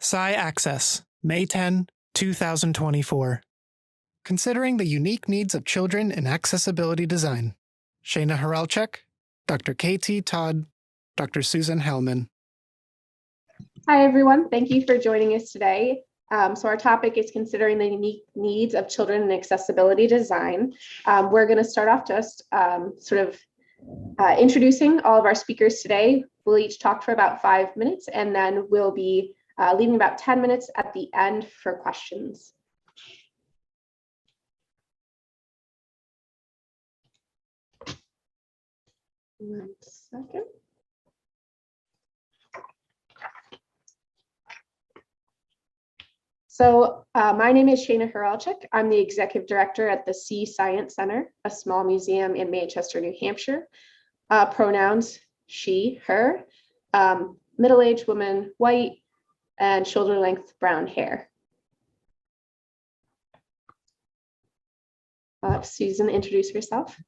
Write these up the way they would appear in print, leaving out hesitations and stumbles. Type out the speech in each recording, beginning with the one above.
Sci Access, May 10, 2024. Considering the unique needs of children in accessibility design. Shana Hawrylchak, Dr. KT Todd, Dr. Susan Heilman. Hi, everyone. Thank you for joining us today. So our topic is considering the unique needs of children in accessibility design. We're going to start off just introducing all of our speakers today. We'll each talk for about 5 minutes, and then we'll be leaving about 10 minutes at the end for questions. One second. So my name is Shana Hawrylchak. I'm the executive director at the Sea Science Center, a small museum in Manchester, New Hampshire. Pronouns, she, her, middle-aged woman, white, and shoulder-length brown hair. Susan, introduce yourself.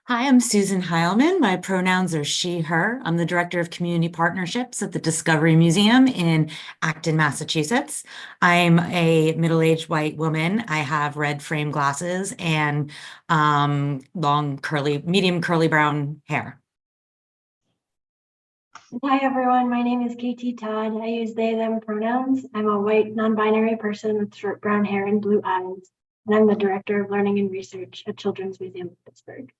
Hi, I'm Susan Heilman. My pronouns are she, her. I'm the Director of Community Partnerships at the Discovery Museum in Acton, Massachusetts. I'm a middle-aged white woman. I have red frame glasses and long medium curly brown hair. Hi, everyone. My name is KT Todd. I use they, them pronouns. I'm a white, non-binary person with short brown hair and blue eyes, and I'm the Director of Learning and Research at Children's Museum of Pittsburgh.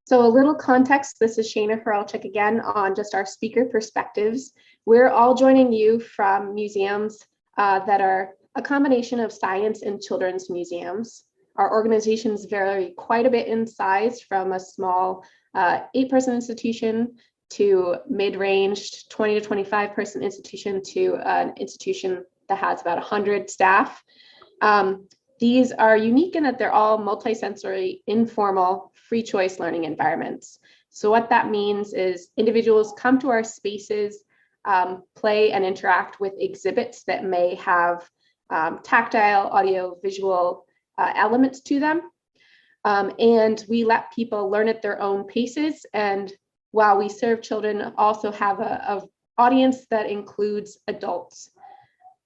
So a little context, this is Shana Hawrylchak again on just our speaker perspectives. We're all joining you from museums that are a combination of science and children's museums. Our organizations vary quite a bit in size, from a small 8-person institution to mid-range 20 to 25-person institution to an institution that has about 100 staff. These are unique in that they're all multisensory, informal, free choice learning environments. So what that means is individuals come to our spaces, play and interact with exhibits that may have tactile, audio, visual elements to them. And we let people learn at their own paces. And while we serve children, also have a audience that includes adults.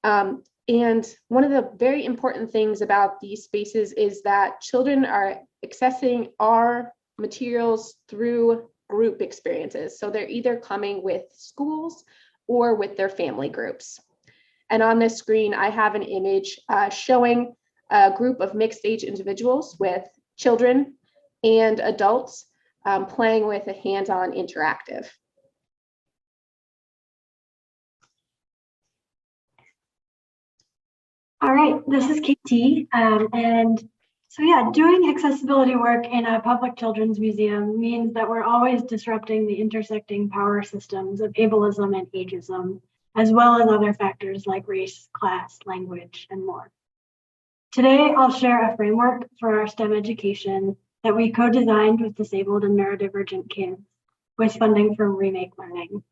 And one of the very important things about these spaces is that children are accessing our materials through group experiences. So they're either coming with schools or with their family groups. And on this screen, I have an image showing a group of mixed age individuals with children and adults playing with a hands-on interactive. All right, this is KT. And so yeah, doing accessibility work in a public children's museum means that we're always disrupting the intersecting power systems of ableism and ageism, as well as other factors like race, class, language, and more. Today, I'll share a framework for our STEM education that we co-designed with disabled and neurodivergent kids with funding from Remake Learning.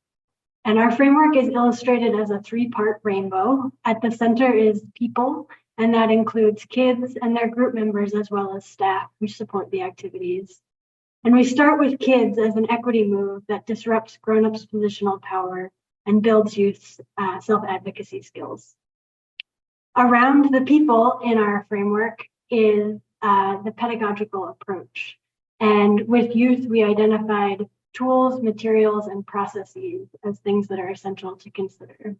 And our framework is illustrated as a 3-part rainbow. At the center is people, and that includes kids and their group members, as well as staff who support the activities. And we start with kids as an equity move that disrupts grown-ups' positional power and builds youth's self-advocacy skills. Around the people in our framework is the pedagogical approach. And with youth, we identified tools, materials, and processes as things that are essential to consider.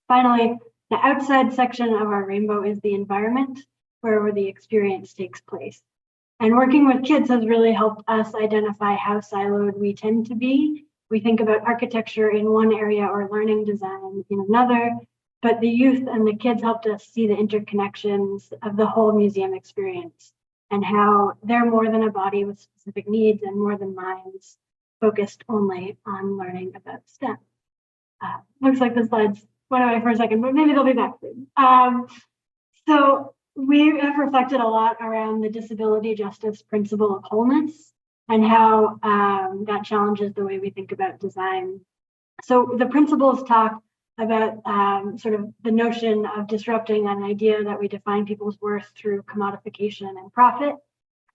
Finally, the outside section of our rainbow is the environment where the experience takes place. And working with kids has really helped us identify how siloed we tend to be. We think about architecture in one area or learning design in another, but the youth and the kids helped us see the interconnections of the whole museum experience and how they're more than a body with specific needs and more than minds focused only on learning about STEM. Looks like the slides went away for a second, but maybe they'll be back soon. So we have reflected a lot around the disability justice principle of wholeness and how that challenges the way we think about design. So the principles talk about sort of the notion of disrupting an idea that we define people's worth through commodification and profit.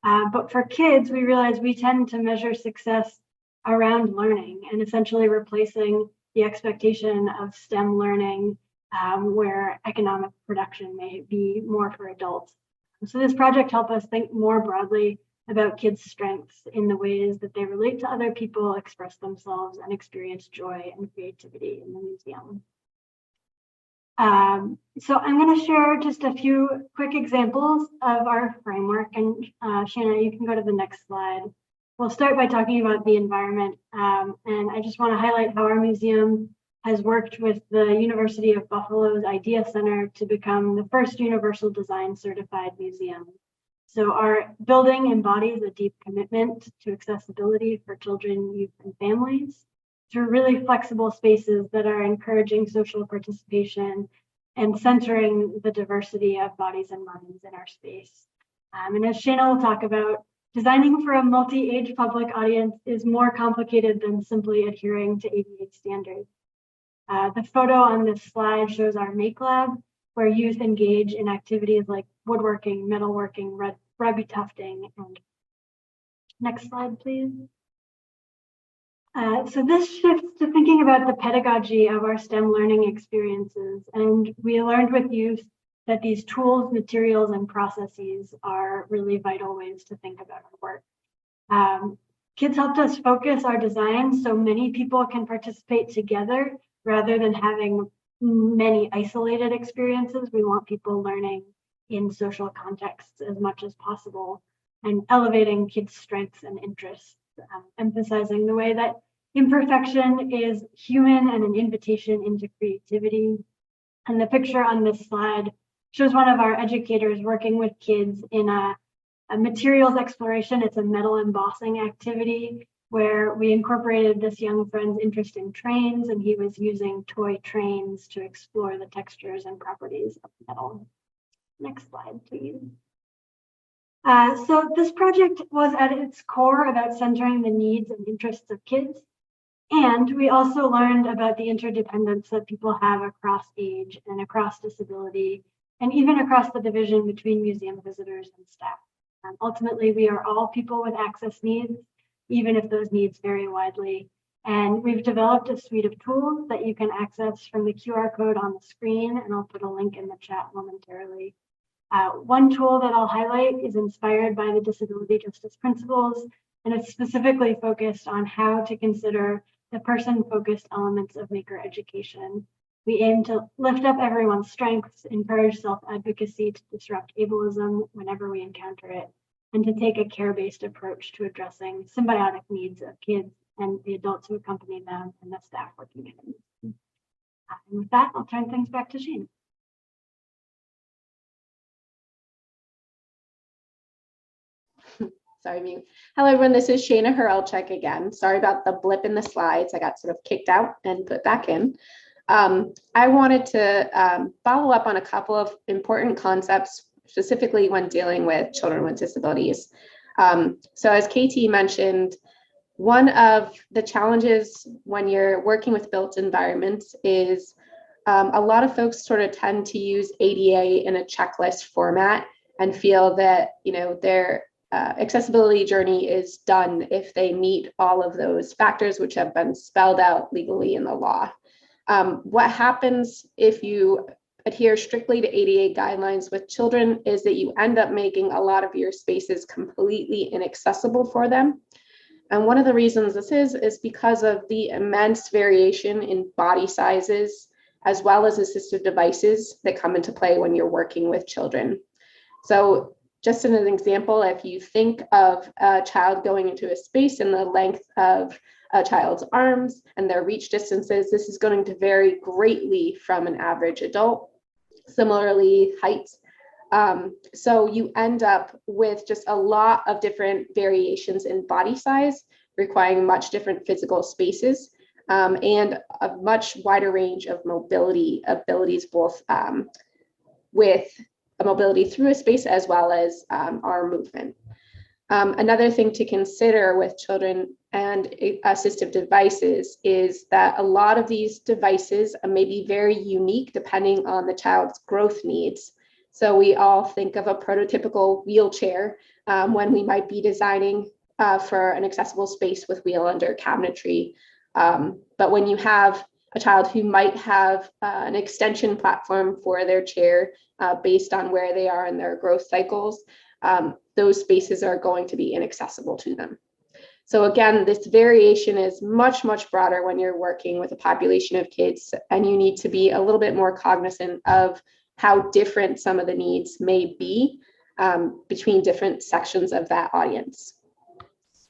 But for kids, we realize we tend to measure success around learning and essentially replacing the expectation of STEM learning, where economic production may be more for adults. So this project helped us think more broadly about kids' strengths in the ways that they relate to other people, express themselves, and joy and creativity in the museum. So I'm going to share just a few quick examples of our framework. And Shana, you can go to the next slide. We'll start by talking about the environment. And I just want to highlight how our museum has worked with the University of Buffalo's Idea Center to become the first universal design certified museum. So our building embodies a deep commitment to accessibility for children, youth, and families through really flexible spaces that are encouraging social participation and centering the diversity of bodies and minds in our space. And as Shana will talk about, designing for a multi-age public audience is more complicated than simply adhering to ADA standards. The photo on this slide shows our Make Lab, where youth engage in activities like woodworking, metalworking, rugby tufting, and next slide, please. So this shifts to thinking about the pedagogy of our STEM learning experiences. And we learned with youth that these tools, materials, and processes are really vital ways to think about our work. Kids helped us focus our design so many people can participate together rather than having many isolated experiences. We want people learning in social contexts as much as possible and elevating kids' strengths and interests, emphasizing the way that imperfection is human and an invitation into creativity. And the picture on this slide shows one of our educators working with kids in a materials exploration. It's a metal embossing activity where we incorporated this young friend's interest in trains, and he was using toy trains to explore the textures and properties of metal. Next slide, please. So this project was at its core about centering the needs and interests of kids. And we also learned about the interdependence that people have across age and across disability, and even across the division between museum visitors and staff. Ultimately, we are all people with access needs, even if those needs vary widely. And we've developed a suite of tools that you can access from the QR code on the screen, and I'll put a link in the chat momentarily. One tool that I'll highlight is inspired by the disability justice principles, and it's specifically focused on how to consider the person-focused elements of maker education. We aim to lift up everyone's strengths, encourage self-advocacy to disrupt ableism whenever we encounter it, and to take a care-based approach to addressing symbiotic needs of kids and the adults who accompany them and the staff working in it. And with that, I'll turn things back to Shane. Sorry, mute. Hello, everyone. This is Shana Hawrylchak again. Sorry about the blip in the slides. I got sort of kicked out and put back in. I wanted to follow up on a couple of important concepts, specifically when dealing with children with disabilities. So as KT mentioned, one of the challenges when you're working with built environments is a lot of folks sort of tend to use ADA in a checklist format and feel that, you know, their accessibility journey is done if they meet all of those factors which have been spelled out legally in the law. What happens if you adhere strictly to ADA guidelines with children is that you end up making a lot of your spaces completely inaccessible for them. And one of the reasons this is because of the immense variation in body sizes, as well as assistive devices that come into play when you're working with children. So just as an example, if you think of a child going into a space in the length of a child's arms and their reach distances, this is going to vary greatly from an average adult. Similarly, heights. So you end up with just a lot of different variations in body size, requiring much different physical spaces, and a much wider range of mobility abilities, both with a mobility through a space as well as arm movement. Another thing to consider with children and assistive devices is that a lot of these devices may be very unique depending on the child's growth needs. So we all think of a prototypical wheelchair when we might be designing for an accessible space with wheel under cabinetry. But when you have a child who might have an extension platform for their chair based on where they are in their growth cycles, those spaces are going to be inaccessible to them. So again, this variation is much, much broader when you're working with a population of kids, and you need to be a little bit more cognizant of how different some of the needs may be between different sections of that audience.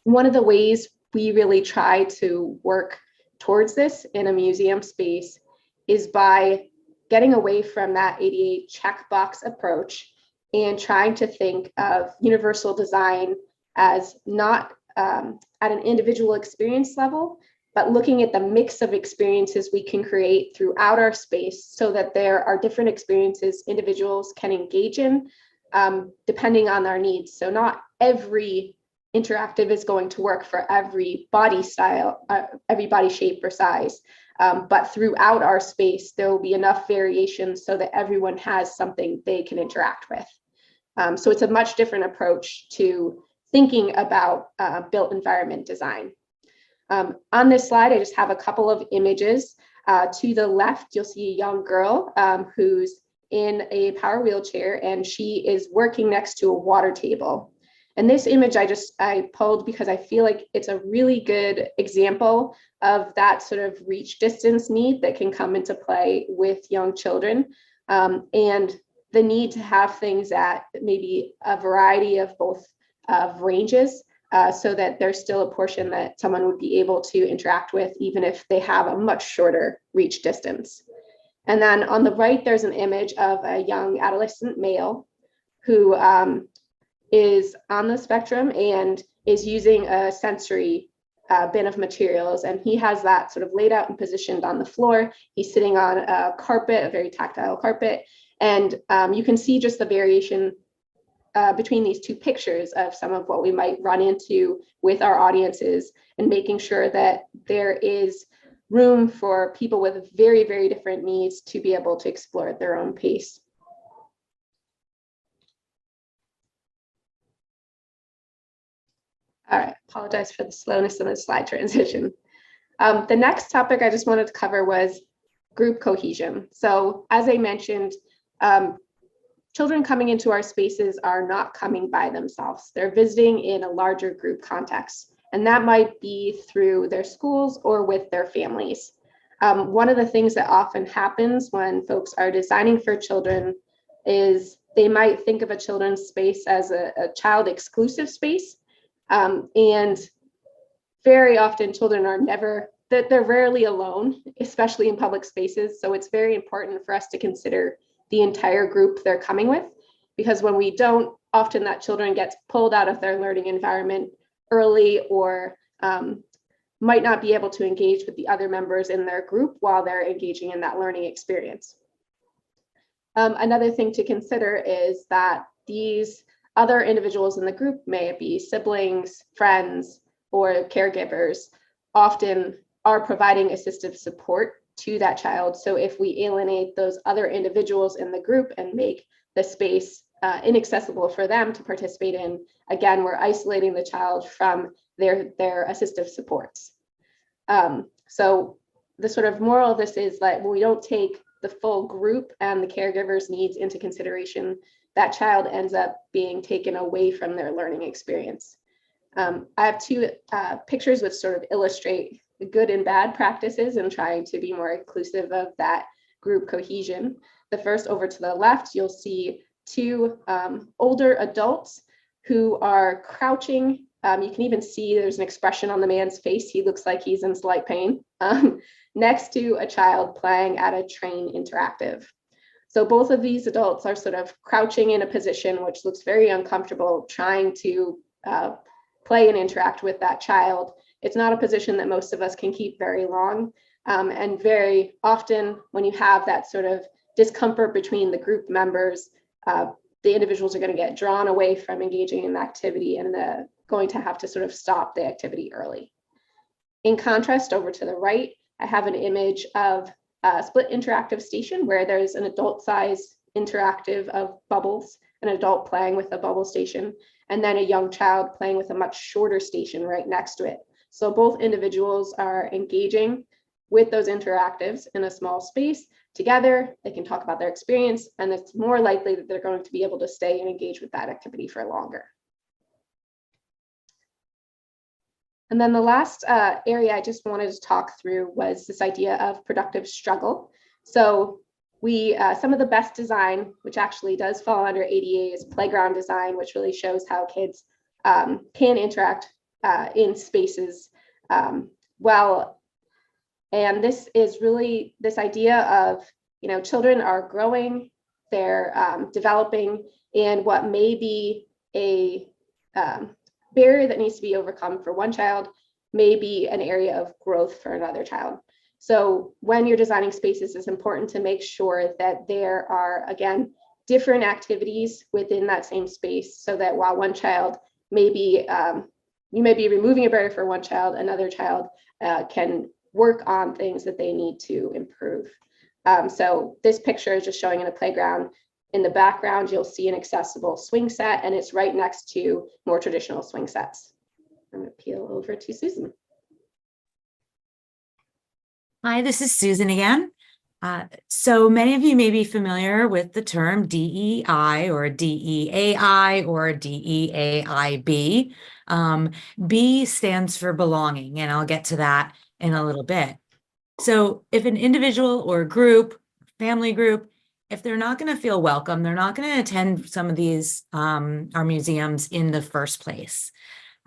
One of the ways we really try to work towards this in a museum space is by getting away from that ADA checkbox approach and trying to think of universal design as not at an individual experience level, but looking at the mix of experiences we can create throughout our space so that there are different experiences individuals can engage in depending on their needs. So not every interactive is going to work for every body style, every body shape or size, but throughout our space, there will be enough variation so that everyone has something they can interact with. So it's a much different approach to thinking about built environment design. On this slide, I just have a couple of images. To the left, you'll see a young girl who's in a power wheelchair, and she is working next to a water table. And this image I pulled because I feel like it's a really good example of that sort of reach distance need that can come into play with young children, and the need to have things at maybe a variety of both ranges so that there's still a portion that someone would be able to interact with even if they have a much shorter reach distance. And then on the right, there's an image of a young adolescent male who is on the spectrum and is using a sensory bin of materials. And he has that sort of laid out and positioned on the floor. He's sitting on a carpet, a very tactile carpet. And you can see just the variation between these two pictures of some of what we might run into with our audiences and making sure that there is room for people with very, very different needs to be able to explore at their own pace. All right, apologize for the slowness of the slide transition. The next topic I just wanted to cover was group cohesion. So as I mentioned, children coming into our spaces are not coming by themselves. They're visiting in a larger group context, and that might be through their schools or with their families. One of the things that often happens when folks are designing for children is they might think of a children's space as a child exclusive space. And very often children are they're rarely alone, especially in public spaces. So it's very important for us to consider the entire group they're coming with, because when we don't, often that children gets pulled out of their learning environment early or might not be able to engage with the other members in their group while they're engaging in that learning experience. Another thing to consider is that these other individuals in the group, may it be siblings, friends, or caregivers, often are providing assistive support to that child. So if we alienate those other individuals in the group and make the space inaccessible for them to participate in, again, we're isolating the child from their assistive supports. So the sort of moral of this is that when we don't take the full group and the caregiver's needs into consideration, that child ends up being taken away from their learning experience. I have two pictures which sort of illustrate the good and bad practices and trying to be more inclusive of that group cohesion. The first, over to the left, you'll see two older adults who are crouching. You can even see there's an expression on the man's face. He looks like he's in slight pain, next to a child playing at a train interactive. So both of these adults are sort of crouching in a position which looks very uncomfortable, trying to play and interact with that child. It's not a position that most of us can keep very long. And very often when you have that sort of discomfort between the group members, the individuals are going to get drawn away from engaging in the activity and going to have to sort of stop the activity early. In contrast, over to the right, I have an image of a split interactive station where there's an adult size interactive of bubbles, an adult playing with a bubble station, and then a young child playing with a much shorter station right next to it. So both individuals are engaging with those interactives in a small space together. They can talk about their experience, and it's more likely that they're going to be able to stay and engage with that activity for longer. And then the last area I just wanted to talk through was this idea of productive struggle. So some of the best design, which actually does fall under ADA, is playground design, which really shows how kids can interact in spaces well. And this is really this idea of, children are growing, they're developing, and what may be a barrier that needs to be overcome for one child may be an area of growth for another child. So when you're designing spaces, it's important to make sure that there are, again, different activities within that same space, so that while one child may be, you may be removing a barrier for one child, another child can work on things that they need to improve. So this picture is just showing in a playground. In the background, you'll see an accessible swing set, and it's right next to more traditional swing sets. I'm going to peel over to Susan. Hi, this is Susan again. So many of you may be familiar with the term DEI or DEAI or DEAIB. B stands for belonging, and I'll get to that in a little bit. So if an individual or group, family group, if they're not going to feel welcome, they're not going to attend some of these, our museums in the first place.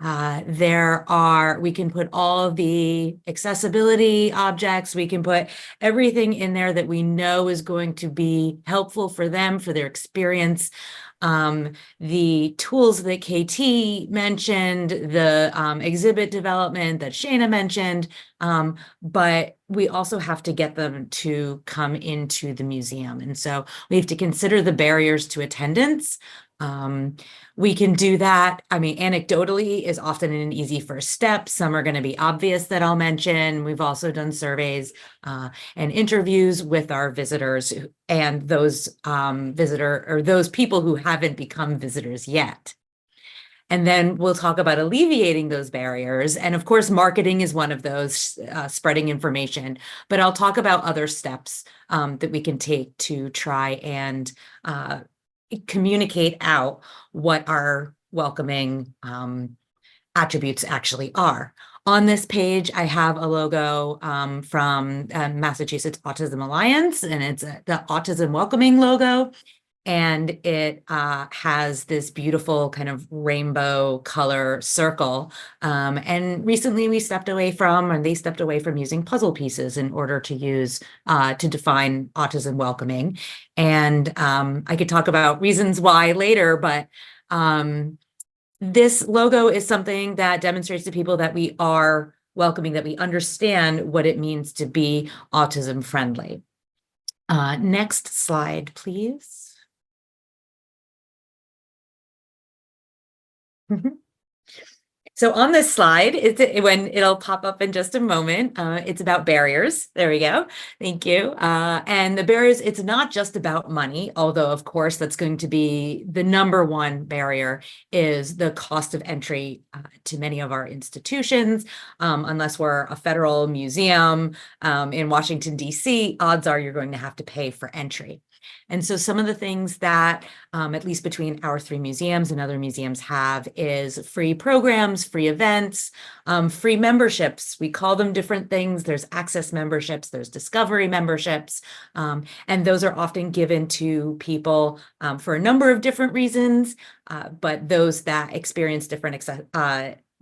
We can put all of the accessibility objects, we can put everything in there that we know is going to be helpful for them, for their experience. The tools that KT mentioned, the exhibit development that Shana mentioned, but we also have to get them to come into the museum. And so we have to consider the barriers to attendance. We can do that. I mean, anecdotally is often an easy first step. Some are going to be obvious that I'll mention. We've also done surveys and interviews with our visitors and those those people who haven't become visitors yet. And then we'll talk about alleviating those barriers. And of course, marketing is one of those, spreading information, but I'll talk about other steps that we can take to try and communicate out what our welcoming attributes actually are. On this page, I have a logo from Massachusetts Autism Alliance, and it's the Autism Welcoming logo. And it has this beautiful kind of rainbow color circle. And recently they stepped away from using puzzle pieces in order to use to define autism welcoming. And I could talk about reasons why later, but this logo is something that demonstrates to people that we are welcoming, that we understand what it means to be autism friendly. Next slide, please. So on this slide, when it'll pop up in just a moment, it's about barriers. There we go. Thank you. And the barriers, it's not just about money, although of course that's going to be the number one barrier is the cost of entry to many of our institutions. Unless we're a federal museum in Washington, D.C., odds are you're going to have to pay for entry. And so some of the things that, at least between our 3 museums and other museums have is free programs, free events, free memberships. We call them different things. There's access memberships, there's discovery memberships, and those are often given to people for a number of different reasons, but those that experience different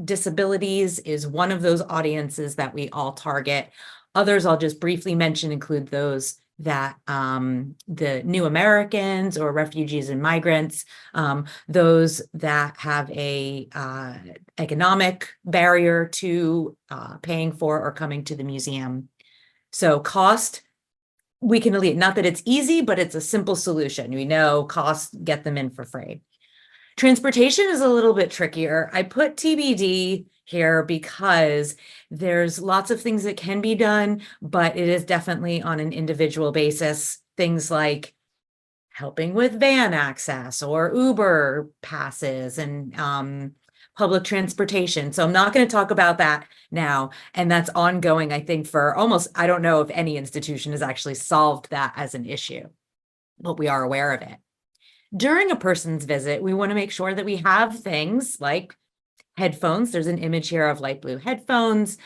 disabilities is one of those audiences that we all target. Others I'll just briefly mention include those that the new Americans or refugees and migrants, those that have a economic barrier to paying for or coming to the museum. So cost, we can alleviate, not that it's easy, but it's a simple solution. We know costs get them in for free. Transportation is a little bit trickier. I put TBD here because there's lots of things that can be done, but it is definitely on an individual basis. Things like helping with van access or Uber passes and public transportation. So I'm not going to talk about that now. And that's ongoing, I think, for almost, I don't know if any institution has actually solved that as an issue, but we are aware of it. During a person's visit, we want to make sure that we have things like headphones. There's an image here of light blue headphones,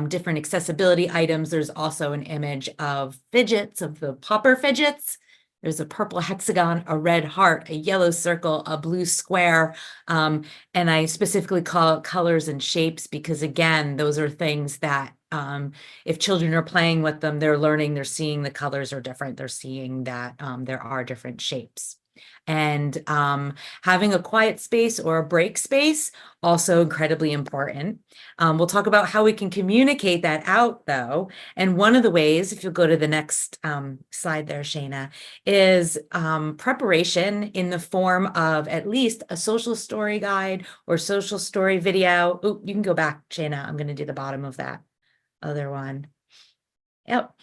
different accessibility items. There's also an image of fidgets, of the popper fidgets. There's a purple hexagon, a red heart, a yellow circle, a blue square. And I specifically call it colors and shapes because, again, those are things that if children are playing with them, they're learning, they're seeing the colors are different. They're seeing that there are different shapes. And having a quiet space or a break space, also incredibly important. We'll talk about how we can communicate that out, though. And one of the ways, if you'll go to the next slide there, Shana, is preparation in the form of at least a social story guide or social story video. Oh, you can go back, Shana. I'm going to do the bottom of that other one. Yep.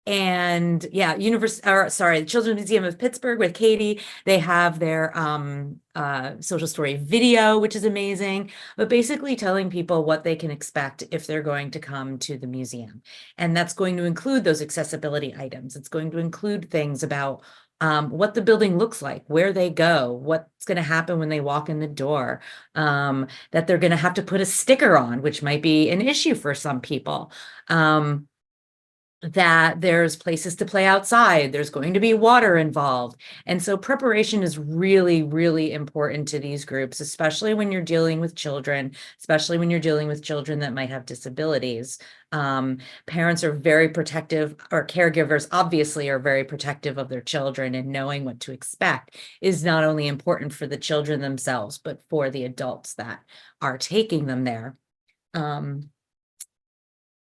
And yeah, the Children's Museum of Pittsburgh with Katie, they have their social story video, which is amazing, but basically telling people what they can expect if they're going to come to the museum. And that's going to include those accessibility items. It's going to include things about what the building looks like, where they go, what's going to happen when they walk in the door, that they're going to have to put a sticker on, which might be an issue for some people. That there's places to play outside, there's going to be water involved. And so preparation is really, really important to these groups, especially when you're dealing with children, especially when you're dealing with children that might have disabilities. Parents are very protective, or caregivers obviously are very protective of their children, and knowing what to expect is not only important for the children themselves, but for the adults that are taking them there.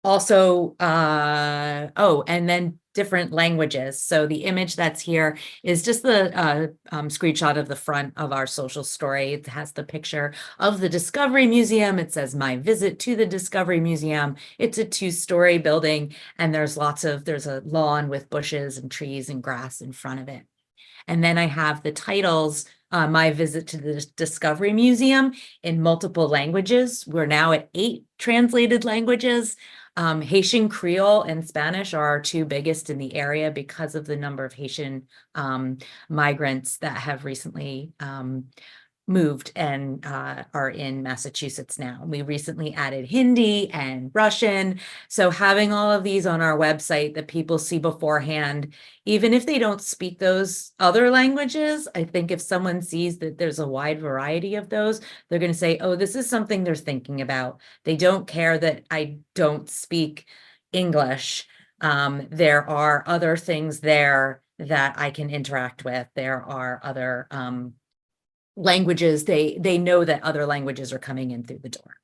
Also, and then different languages. So the image that's here is just the screenshot of the front of our social story. It has the picture of the Discovery Museum. It says, "My visit to the Discovery Museum." It's a 2-story building, and there's a lawn with bushes and trees and grass in front of it. And then I have the titles, "My visit to the Discovery Museum," in multiple languages. We're now at 8 translated languages. Haitian Creole and Spanish are our 2 biggest in the area because of the number of Haitian migrants that have recently moved and are in Massachusetts now. We recently added Hindi and Russian. So having all of these on our website that people see beforehand, even if they don't speak those other languages, I think if someone sees that there's a wide variety of those, they're going to say, oh, this is something they're thinking about. They don't care that I don't speak English. There are other things there that I can interact with. There are other languages. They know that other languages are coming in through the door.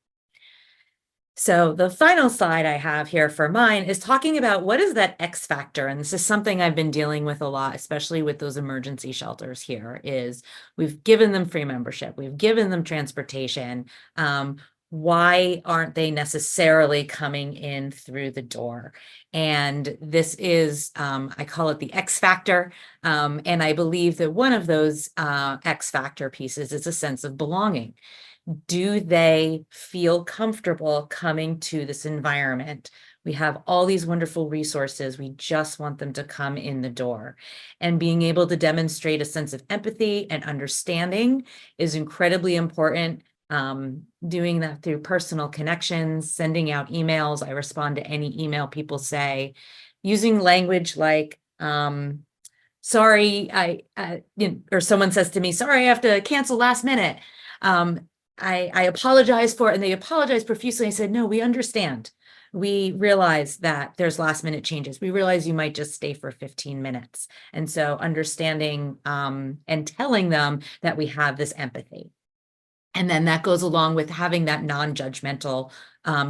So the final slide I have here for mine is talking about what is that X factor. And this is something I've been dealing with a lot, especially with those emergency shelters here, is we've given them free membership. We've given them transportation. Why aren't they necessarily coming in through the door? And this is, I call it the X factor. And I believe that one of those X factor pieces is a sense of belonging. Do they feel comfortable coming to this environment? We have all these wonderful resources. We just want them to come in the door. And being able to demonstrate a sense of empathy and understanding is incredibly important. Doing that through personal connections, sending out emails. I respond to any email people say, using language like, sorry, or someone says to me, sorry, I have to cancel last minute. I apologize for it, and they apologize profusely. I said, no, we understand. We realize that there's last minute changes. We realize you might just stay for 15 minutes. And so understanding and telling them that we have this empathy. And then that goes along with having that non-judgmental,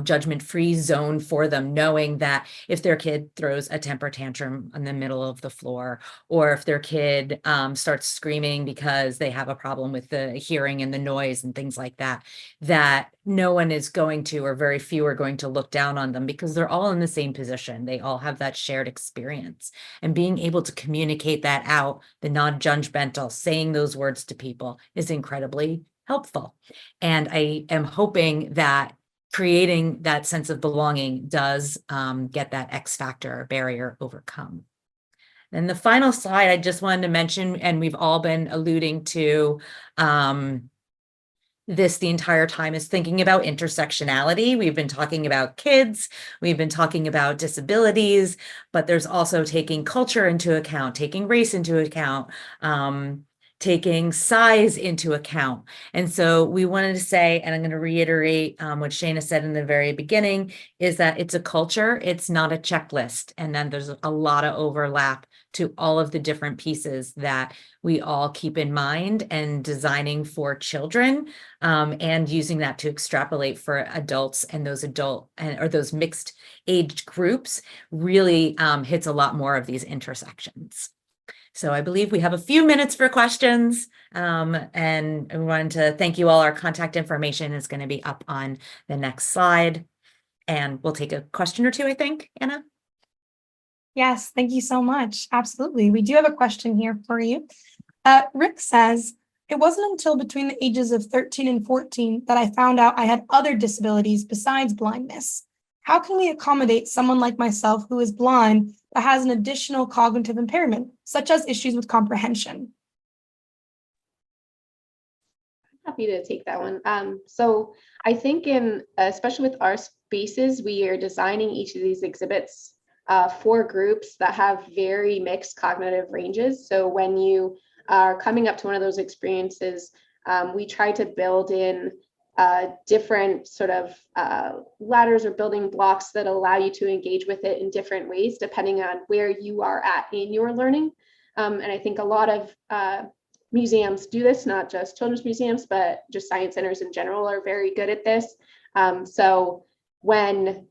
judgment-free zone for them, knowing that if their kid throws a temper tantrum in the middle of the floor, or if their kid starts screaming because they have a problem with the hearing and the noise and things like that, that no one is going to, or very few are going to look down on them because they're all in the same position. They all have that shared experience. And being able to communicate that out, the non-judgmental, saying those words to people is incredibly helpful. And I am hoping that creating that sense of belonging does get that X factor or barrier overcome. And the final slide I just wanted to mention, and we've all been alluding to this the entire time, is thinking about intersectionality. We've been talking about kids, we've been talking about disabilities, but there's also taking culture into account, taking race into account, taking size into account. And so we wanted to say, and I'm going to reiterate what Shana said in the very beginning, is that it's a culture, it's not a checklist. And then there's a lot of overlap to all of the different pieces that we all keep in mind and designing for children, and using that to extrapolate for adults, and those or those mixed age groups really hits a lot more of these intersections. So I believe we have a few minutes for questions, and we wanted to thank you all. Our contact information is going to be up on the next slide, and we'll take a question or two, I think, Anna. Yes, thank you so much. Absolutely. We do have a question here for you. Rick says, it wasn't until between the ages of 13 and 14 that I found out I had other disabilities besides blindness. How can we accommodate someone like myself who is blind but has an additional cognitive impairment, such as issues with comprehension? Happy to take that one. So I think especially with our spaces, we are designing each of these exhibits for groups that have very mixed cognitive ranges. So when you are coming up to one of those experiences, we try to build in different sort of ladders or building blocks that allow you to engage with it in different ways, depending on where you are at in your learning. And I think a lot of museums do this, not just children's museums, but just science centers in general are very good at this. So when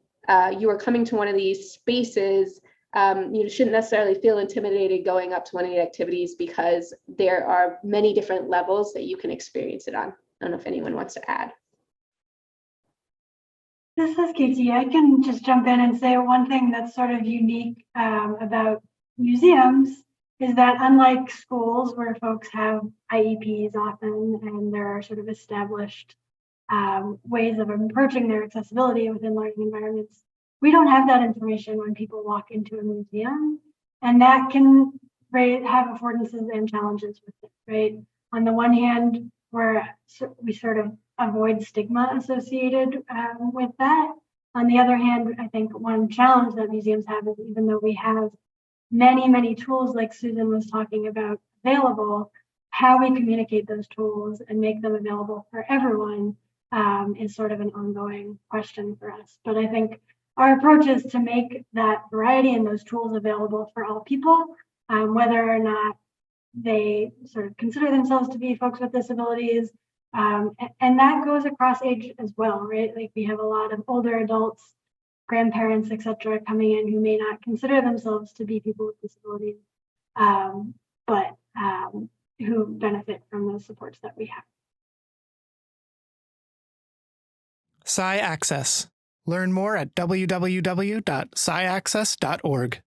you are coming to one of these spaces, you shouldn't necessarily feel intimidated going up to one of the activities, because there are many different levels that you can experience it on. I don't know if anyone wants to add. This is Katie. I can just jump in and say one thing that's sort of unique about museums is that, unlike schools where folks have IEPs often and there are sort of established ways of approaching their accessibility within learning environments, we don't have that information when people walk into a museum, and that can have affordances and challenges with it, right? On the one hand, we sort of avoid stigma associated with that. On the other hand, I think one challenge that museums have is, even though we have many, many tools like Susan was talking about available, how we communicate those tools and make them available for everyone is sort of an ongoing question for us. But I think our approach is to make that variety and those tools available for all people, whether or not they sort of consider themselves to be folks with disabilities. And that goes across age as well, right? Like, we have a lot of older adults, grandparents, et cetera, coming in who may not consider themselves to be people with disabilities, but who benefit from those supports that we have. Sci Access. Learn more at www.sciaccess.org.